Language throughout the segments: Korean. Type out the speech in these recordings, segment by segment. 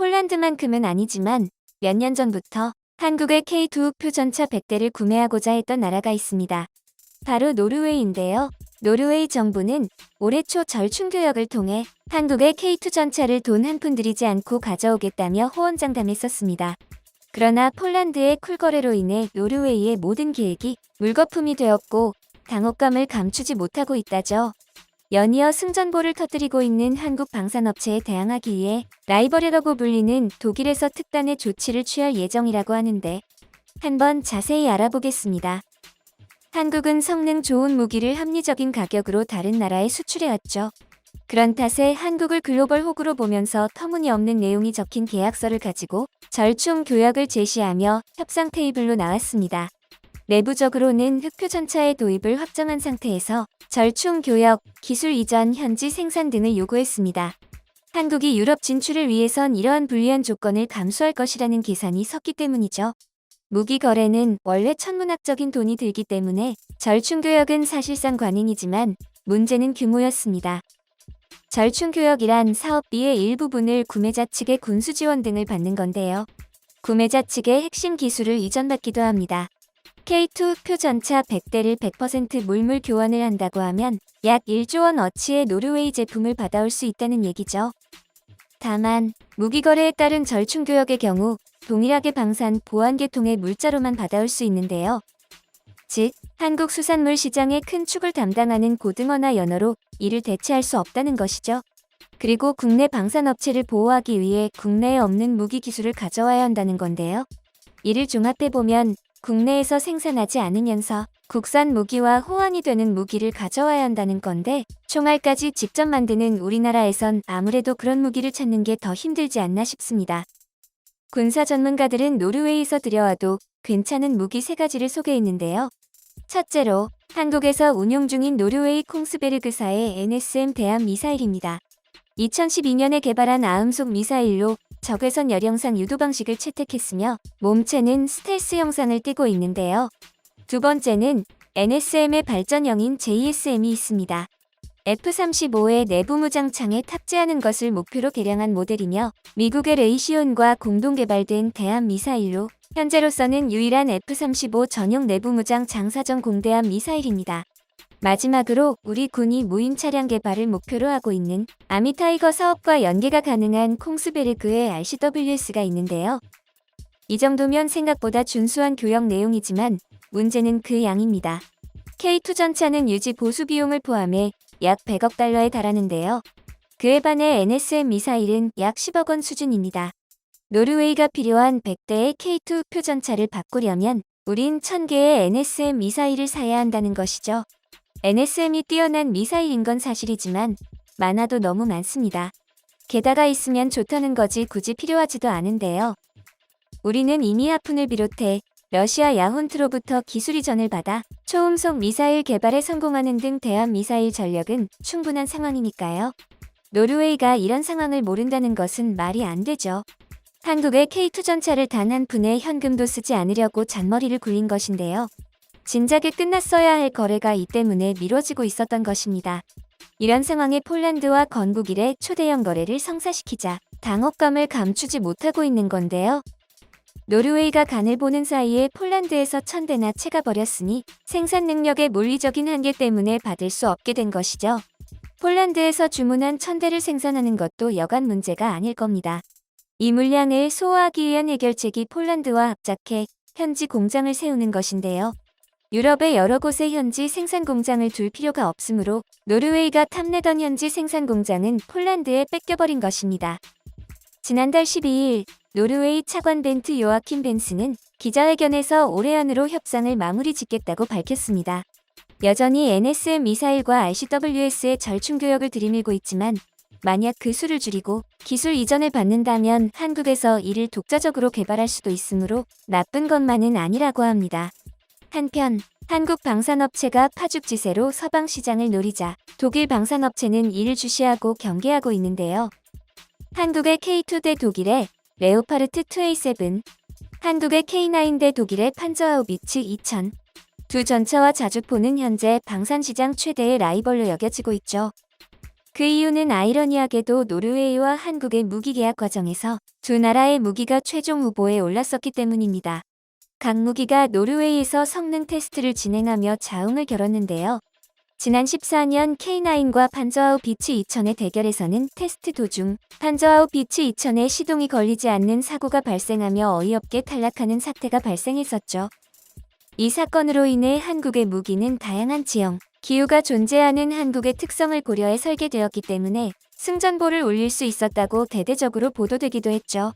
폴란드만큼은 아니지만 몇 년 전부터 한국의 K2 흑표 전차 100대를 구매하고자 했던 나라가 있습니다. 바로 노르웨이인데요. 노르웨이 정부는 올해 초 절충교역을 통해 한국의 K2 전차를 돈 한 푼 들이지 않고 가져오겠다며 호언장담했었습니다. 그러나 폴란드의 쿨거래로 인해 노르웨이의 모든 계획이 물거품이 되었고 당혹감을 감추지 못하고 있다죠. 연이어 승전보를 터뜨리고 있는 한국 방산업체에 대항하기 위해 라이벌이라고 불리는 독일에서 특단의 조치를 취할 예정이라고 하는데 한번 자세히 알아보겠습니다. 한국은 성능 좋은 무기를 합리적인 가격으로 다른 나라에 수출해왔죠. 그런 탓에 한국을 글로벌 호구로 보면서 터무니없는 내용이 적힌 계약서를 가지고 절충 교역을 제시하며 협상 테이블로 나왔습니다. 내부적으로는 흑표 전차의 도입을 확정한 상태에서 절충 교역, 기술 이전, 현지 생산 등을 요구했습니다. 한국이 유럽 진출을 위해선 이러한 불리한 조건을 감수할 것이라는 계산이 섰기 때문이죠. 무기 거래는 원래 천문학적인 돈이 들기 때문에 절충 교역은 사실상 관행이지만 문제는 규모였습니다. 절충 교역이란 사업비의 일부분을 구매자 측의 군수 지원 등을 받는 건데요. 구매자 측의 핵심 기술을 이전받기도 합니다. K2 흑표 전차 100대를 100% 물물 교환을 한다고 하면 약 1조 원 어치의 노르웨이 제품을 받아올 수 있다는 얘기죠. 다만 무기 거래에 따른 절충 교역의 경우 동일하게 방산 보안계통의 물자로만 받아올 수 있는데요. 즉, 한국 수산물 시장의 큰 축을 담당하는 고등어나 연어로 이를 대체할 수 없다는 것이죠. 그리고 국내 방산업체를 보호하기 위해 국내에 없는 무기 기술을 가져와야 한다는 건데요. 이를 종합해보면 국내에서 생산하지 않으면서 국산 무기와 호환이 되는 무기를 가져와야 한다는 건데 총알까지 직접 만드는 우리나라에선 아무래도 그런 무기를 찾는 게 더 힘들지 않나 싶습니다. 군사 전문가들은 노르웨이에서 들여와도 괜찮은 무기 3가지를 소개했는데요. 첫째로 한국에서 운용 중인 노르웨이 콩스베르그사의 NSM 대함 미사일입니다. 2012년에 개발한 아음속 미사일로 적외선 열영상 유도 방식을 채택했으며 몸체는 스텔스 형상을 띠고 있는데요. 두 번째는 NSM의 발전형인 JSM이 있습니다. F-35의 내부 무장창에 탑재하는 것을 목표로 개량한 모델이며 미국의 레이시온과 공동 개발된 대함 미사일로 현재로서는 유일한 F-35 전용 내부 무장 장사정 공대함 미사일입니다. 마지막으로 우리 군이 무인 차량 개발을 목표로 하고 있는 아미타이거 사업과 연계가 가능한 콩스베르그의 RCWS가 있는데요. 이 정도면 생각보다 준수한 교역 내용이지만 문제는 그 양입니다. K2 전차는 유지 보수 비용을 포함해 약 100억 달러에 달하는데요. 그에 반해 NSM 미사일은 약 10억 원 수준입니다. 노르웨이가 필요한 100대의 K2 흑표 전차를 바꾸려면 우린 1000개의 NSM 미사일을 사야 한다는 것이죠. NSM이 뛰어난 미사일인 건 사실이지만 많아도 너무 많습니다. 게다가 있으면 좋다는 거지 굳이 필요하지도 않은데요. 우리는 이미 하푼을 비롯해 러시아 야혼트로부터 기술 이전을 받아 초음속 미사일 개발에 성공하는 등 대함 미사일 전력은 충분한 상황이니까요. 노르웨이가 이런 상황을 모른다는 것은 말이 안 되죠. 한국의 K2 전차를 단 한 푼의 현금도 쓰지 않으려고 잔머리를 굴린 것인데요. 진작에 끝났어야 할 거래가 이 때문에 미뤄지고 있었던 것입니다. 이런 상황에 폴란드와 건국 이래 초대형 거래를 성사시키자 당혹감을 감추지 못하고 있는 건데요. 노르웨이가 간을 보는 사이에 폴란드에서 1000대나 채가 버렸으니 생산 능력의 물리적인 한계 때문에 받을 수 없게 된 것이죠. 폴란드에서 주문한 1000대를 생산하는 것도 여간 문제가 아닐 겁니다. 이 물량을 소화하기 위한 해결책이 폴란드와 합작해 현지 공장을 세우는 것인데요. 유럽의 여러 곳에 현지 생산 공장을 둘 필요가 없으므로 노르웨이가 탐내던 현지 생산 공장은 폴란드에 뺏겨버린 것입니다. 지난달 12일 노르웨이 차관 벤트 요아킴 벤스는 기자회견에서 올해 안으로 협상을 마무리 짓겠다고 밝혔습니다. 여전히 NSM 미사일과 RCWS의 절충 교역을 들이밀고 있지만 만약 그 수를 줄이고 기술 이전을 받는다면 한국에서 이를 독자적으로 개발할 수도 있으므로 나쁜 것만은 아니라고 합니다. 한편 한국 방산업체가 파죽지세로 서방 시장을 노리자 독일 방산업체는 이를 주시하고 경계하고 있는데요. 한국의 K2 대 독일의 레오파르트 2A7, 한국의 K9 대 독일의 판저하우비츠 2000. 두 전차와 자주포는 현재 방산시장 최대의 라이벌로 여겨지고 있죠. 그 이유는 아이러니하게도 노르웨이와 한국의 무기 계약 과정에서 두 나라의 무기가 최종 후보에 올랐었기 때문입니다. 각 무기가 노르웨이에서 성능 테스트를 진행하며 자웅을 겨뤘는데요. 지난 14년 K9과 판저하우 비츠 2000의 대결에서는 테스트 도중 판저하우 비츠 2000에 시동이 걸리지 않는 사고가 발생하며 어이없게 탈락하는 사태가 발생했었죠. 이 사건으로 인해 한국의 무기는 다양한 지형, 기후가 존재하는 한국의 특성을 고려해 설계되었기 때문에 승전보를 올릴 수 있었다고 대대적으로 보도되기도 했죠.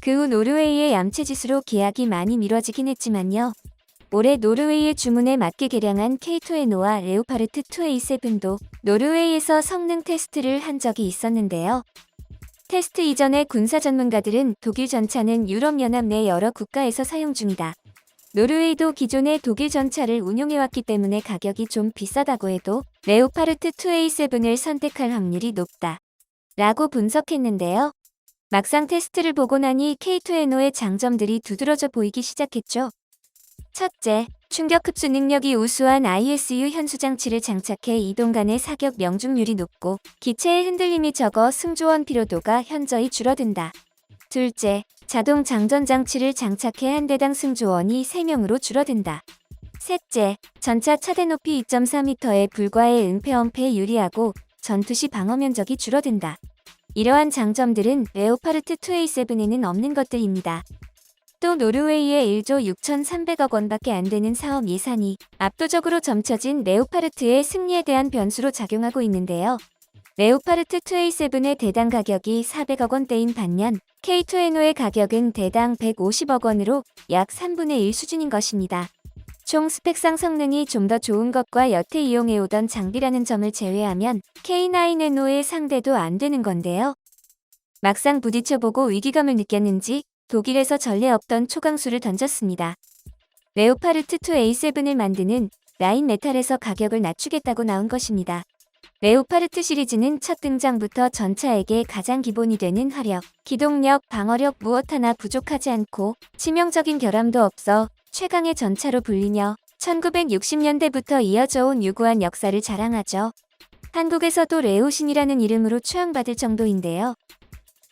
그 후 노르웨이의 얌체짓으로 계약이 많이 미뤄지긴 했지만요. 올해 노르웨이의 주문에 맞게 개량한 K2NO와 레오파르트 2A7도 노르웨이에서 성능 테스트를 한 적이 있었는데요. 테스트 이전에 군사 전문가들은 독일 전차는 유럽연합 내 여러 국가에서 사용 중이다. 노르웨이도 기존의 독일 전차를 운용해왔기 때문에 가격이 좀 비싸다고 해도 레오파르트 2A7을 선택할 확률이 높다. 라고 분석했는데요. 막상 테스트를 보고 나니 K2NO의 장점들이 두드러져 보이기 시작했죠. 첫째, 충격 흡수 능력이 우수한 ISU 현수 장치를 장착해 이동 간의 사격 명중률이 높고 기체의 흔들림이 적어 승조원 피로도가 현저히 줄어든다. 둘째, 자동 장전 장치를 장착해 한 대당 승조원이 3명으로 줄어든다. 셋째, 전차 차대 높이 2.4m에 불과해 은폐-엄폐에 유리하고 전투 시 방어 면적이 줄어든다. 이러한 장점들은 레오파르트 2A7에는 없는 것들입니다. 또 노르웨이의 1조 6,300억 원밖에 안 되는 사업 예산이 압도적으로 점쳐진 레오파르트의 승리에 대한 변수로 작용하고 있는데요. 레오파르트 2A7의 대당 가격이 400억 원대인 반면 K2NO의 가격은 대당 150억 원으로 약 3분의 1 수준인 것입니다. 총 스펙상 성능이 좀 더 좋은 것과 여태 이용해오던 장비라는 점을 제외하면 K9NO의 상대도 안 되는 건데요. 막상 부딪혀보고 위기감을 느꼈는지 독일에서 전례 없던 초강수를 던졌습니다. 레오파르트 2A7을 만드는 라인메탈에서 가격을 낮추겠다고 나온 것입니다. 레오파르트 시리즈는 첫 등장부터 전차에게 가장 기본이 되는 화력, 기동력, 방어력 무엇 하나 부족하지 않고 치명적인 결함도 없어 최강의 전차로 불리며 1960년대부터 이어져 온 유구한 역사를 자랑하죠. 한국에서도 레오신이라는 이름으로 추앙받을 정도인데요.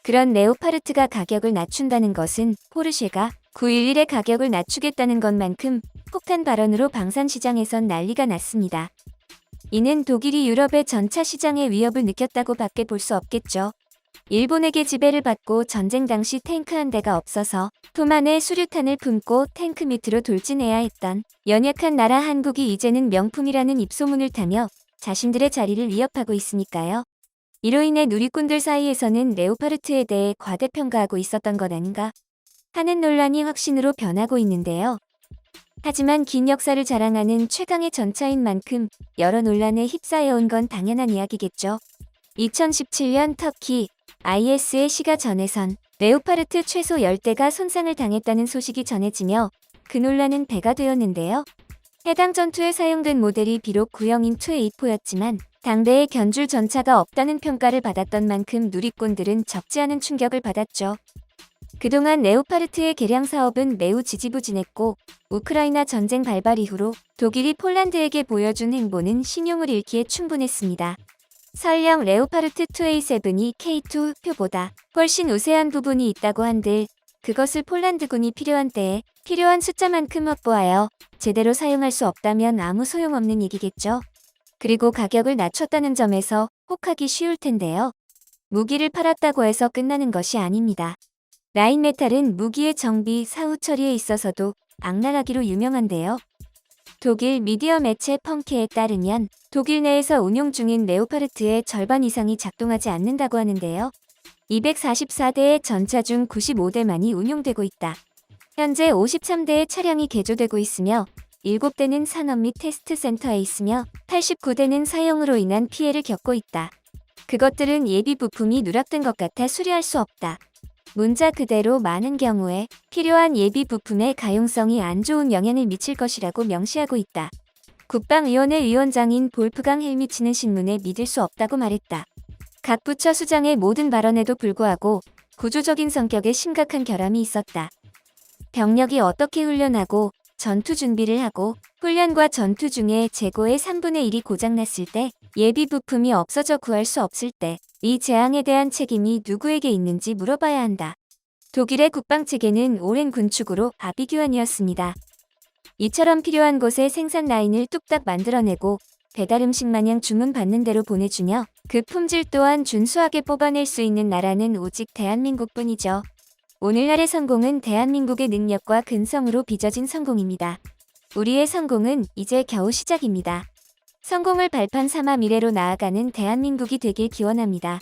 그런 레오파르트가 가격을 낮춘다는 것은 포르쉐가 911의 가격을 낮추겠다는 것만큼 폭탄 발언으로 방산 시장에선 난리가 났습니다. 이는 독일이 유럽의 전차 시장의 위협을 느꼈다고 밖에 볼 수 없겠죠. 일본에게 지배를 받고 전쟁 당시 탱크 한 대가 없어서 품 안에 수류탄을 품고 탱크 밑으로 돌진해야 했던 연약한 나라 한국이 이제는 명품이라는 입소문을 타며 자신들의 자리를 위협하고 있으니까요. 이로 인해 누리꾼들 사이에서는 레오파르트에 대해 과대평가하고 있었던 것 아닌가 하는 논란이 확신으로 변하고 있는데요. 하지만 긴 역사를 자랑하는 최강의 전차인 만큼 여러 논란에 휩싸여온 건 당연한 이야기겠죠. 2017년 터키 IS의 시가 전해선 레오파르트 최소 10대가 손상을 당했다는 소식이 전해지며 그 논란은 배가 되었는데요. 해당 전투에 사용된 모델이 비록 구형인 2A4였지만 당대에 견줄 전차가 없다는 평가를 받았던 만큼 누리꾼들은 적지 않은 충격을 받았죠. 그동안 레오파르트의 개량 사업은 매우 지지부진했고 우크라이나 전쟁 발발 이후로 독일이 폴란드에게 보여준 행보는 신용을 잃기에 충분했습니다. 설령 레오파르트 2A7이 K2 표보다 훨씬 우세한 부분이 있다고 한들 그것을 폴란드군이 필요한 때에 필요한 숫자만큼 확보하여 제대로 사용할 수 없다면 아무 소용없는 얘기겠죠. 그리고 가격을 낮췄다는 점에서 혹하기 쉬울 텐데요. 무기를 팔았다고 해서 끝나는 것이 아닙니다. 라인메탈은 무기의 정비, 사후 처리에 있어서도 악랄하기로 유명한데요. 독일 미디어 매체 펑케에 따르면 독일 내에서 운용 중인 레오파르트의 절반 이상이 작동하지 않는다고 하는데요. 244대의 전차 중 95대만이 운용되고 있다. 현재 53대의 차량이 개조되고 있으며 7대는 산업 및 테스트 센터에 있으며 89대는 사용으로 인한 피해를 겪고 있다. 그것들은 예비 부품이 누락된 것 같아 수리할 수 없다. 문자 그대로 많은 경우에 필요한 예비 부품의 가용성이 안 좋은 영향을 미칠 것이라고 명시하고 있다. 국방위원회 위원장인 볼프강 헬미치는 신문에 믿을 수 없다고 말했다. 각 부처 수장의 모든 발언에도 불구하고 구조적인 성격에 심각한 결함이 있었다. 병력이 어떻게 훈련하고 전투 준비를 하고 훈련과 전투 중에 재고의 3분의 1이 고장났을 때 예비 부품이 없어져 구할 수 없을 때 이 재앙에 대한 책임이 누구에게 있는지 물어봐야 한다. 독일의 국방체계는 오랜 군축으로 아비규환이었습니다. 이처럼 필요한 곳에 생산 라인을 뚝딱 만들어내고 배달 음식 마냥 주문 받는 대로 보내주며 그 품질 또한 준수하게 뽑아낼 수 있는 나라는 오직 대한민국뿐이죠. 오늘날의 성공은 대한민국의 능력과 근성으로 빚어진 성공입니다. 우리의 성공은 이제 겨우 시작입니다. 성공을 발판 삼아 미래로 나아가는 대한민국이 되길 기원합니다.